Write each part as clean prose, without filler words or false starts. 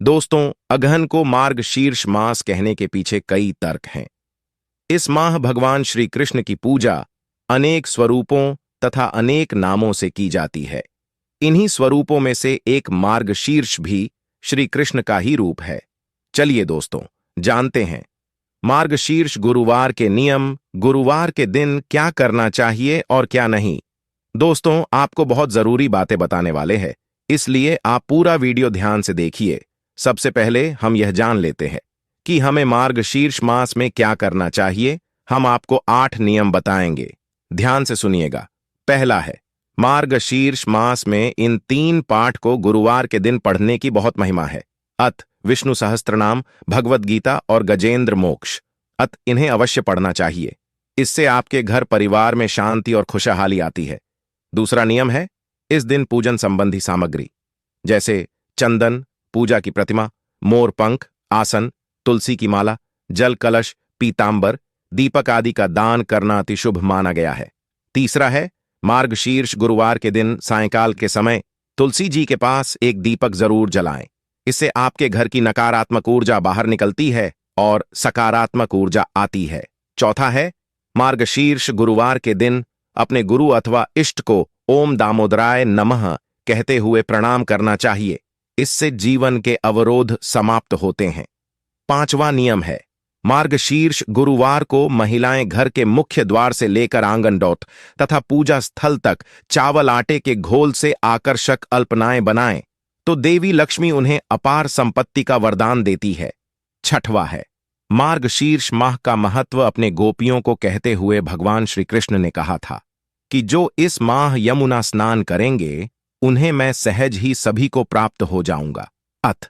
दोस्तों, अगहन को मार्गशीर्ष मास कहने के पीछे कई तर्क हैं। इस माह भगवान श्री कृष्ण की पूजा अनेक स्वरूपों तथा अनेक नामों से की जाती है। इन्हीं स्वरूपों में से एक मार्गशीर्ष भी श्री कृष्ण का ही रूप है। चलिए दोस्तों, जानते हैं मार्गशीर्ष गुरुवार के नियम, गुरुवार के दिन क्या करना चाहिए और क्या नहीं। दोस्तों, आपको बहुत जरूरी बातें बताने वाले हैं, इसलिए आप पूरा वीडियो ध्यान से देखिए। सबसे पहले हम यह जान लेते हैं कि हमें मार्गशीर्ष मास में क्या करना चाहिए। हम आपको 8 नियम बताएंगे, ध्यान से सुनिएगा। पहला है, मार्गशीर्ष मास में इन 3 पाठ को गुरुवार के दिन पढ़ने की बहुत महिमा है। अत विष्णु सहस्त्रनाम, भगवद गीता और गजेंद्र मोक्ष। अत इन्हें अवश्य पढ़ना चाहिए। इससे आपके घर परिवार में शांति और खुशहाली आती है। दूसरा नियम है, इस दिन पूजन संबंधी सामग्री जैसे चंदन, पूजा की प्रतिमा, मोर पंख, आसन, तुलसी की माला, जल कलश, पीतांबर, दीपक आदि का दान करना अति शुभ माना गया है। तीसरा है, मार्गशीर्ष गुरुवार के दिन सायंकाल के समय तुलसी जी के पास एक दीपक जरूर जलाएं। इससे आपके घर की नकारात्मक ऊर्जा बाहर निकलती है और सकारात्मक ऊर्जा आती है। चौथा है, मार्गशीर्ष गुरुवार के दिन अपने गुरु अथवा इष्ट को ओम दामोदराय नमः कहते हुए प्रणाम करना चाहिए। इससे जीवन के अवरोध समाप्त होते हैं। 5वां नियम है, मार्गशीर्ष गुरुवार को महिलाएं घर के मुख्य द्वार से लेकर आंगन डोट तथा पूजा स्थल तक चावल आटे के घोल से आकर्षक अल्पनाएं बनाएं तो देवी लक्ष्मी उन्हें अपार संपत्ति का वरदान देती है। 6वां है, मार्गशीर्ष माह का महत्व अपने गोपियों को कहते हुए भगवान श्री कृष्ण ने कहा था कि जो इस माह यमुना स्नान करेंगे उन्हें मैं सहज ही सभी को प्राप्त हो जाऊंगा। अत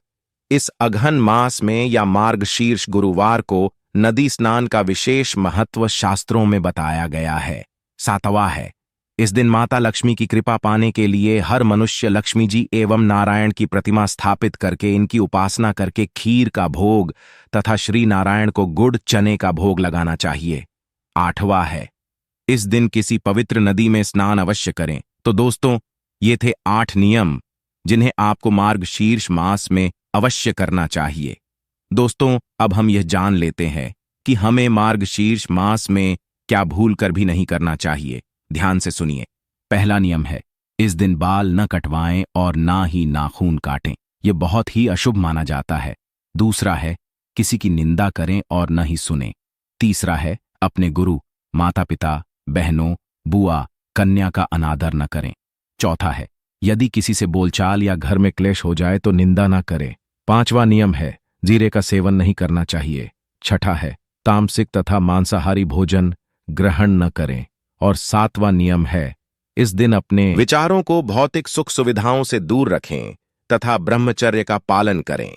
इस अगहन मास में या मार्गशीर्ष गुरुवार को नदी स्नान का विशेष महत्व शास्त्रों में बताया गया है। 7वां है, इस दिन माता लक्ष्मी की कृपा पाने के लिए हर मनुष्य लक्ष्मी जी एवं नारायण की प्रतिमा स्थापित करके इनकी उपासना करके खीर का भोग तथा श्री नारायण को गुड़ चने का भोग लगाना चाहिए। 8वां है, इस दिन किसी पवित्र नदी में स्नान अवश्य करें। तो दोस्तों, ये थे 8 नियम जिन्हें आपको मार्गशीर्ष मास में अवश्य करना चाहिए। दोस्तों, अब हम यह जान लेते हैं कि हमें मार्गशीर्ष मास में क्या भूल कर भी नहीं करना चाहिए। ध्यान से सुनिए। पहला नियम है, इस दिन बाल न कटवाएं और ना ही नाखून काटें। यह बहुत ही अशुभ माना जाता है। दूसरा है, किसी की निंदा करें और न ही सुने। तीसरा है, अपने गुरु, माता पिता, बहनों, बुआ, कन्या का अनादर न करें। चौथा है, यदि किसी से बोलचाल या घर में क्लेश हो जाए तो निंदा न करें। 5वां नियम है, जीरे का सेवन नहीं करना चाहिए। 6ठा है, तामसिक तथा मांसाहारी भोजन ग्रहण न करें। और 7वां नियम है, इस दिन अपने विचारों को भौतिक सुख सुविधाओं से दूर रखें तथा ब्रह्मचर्य का पालन करें।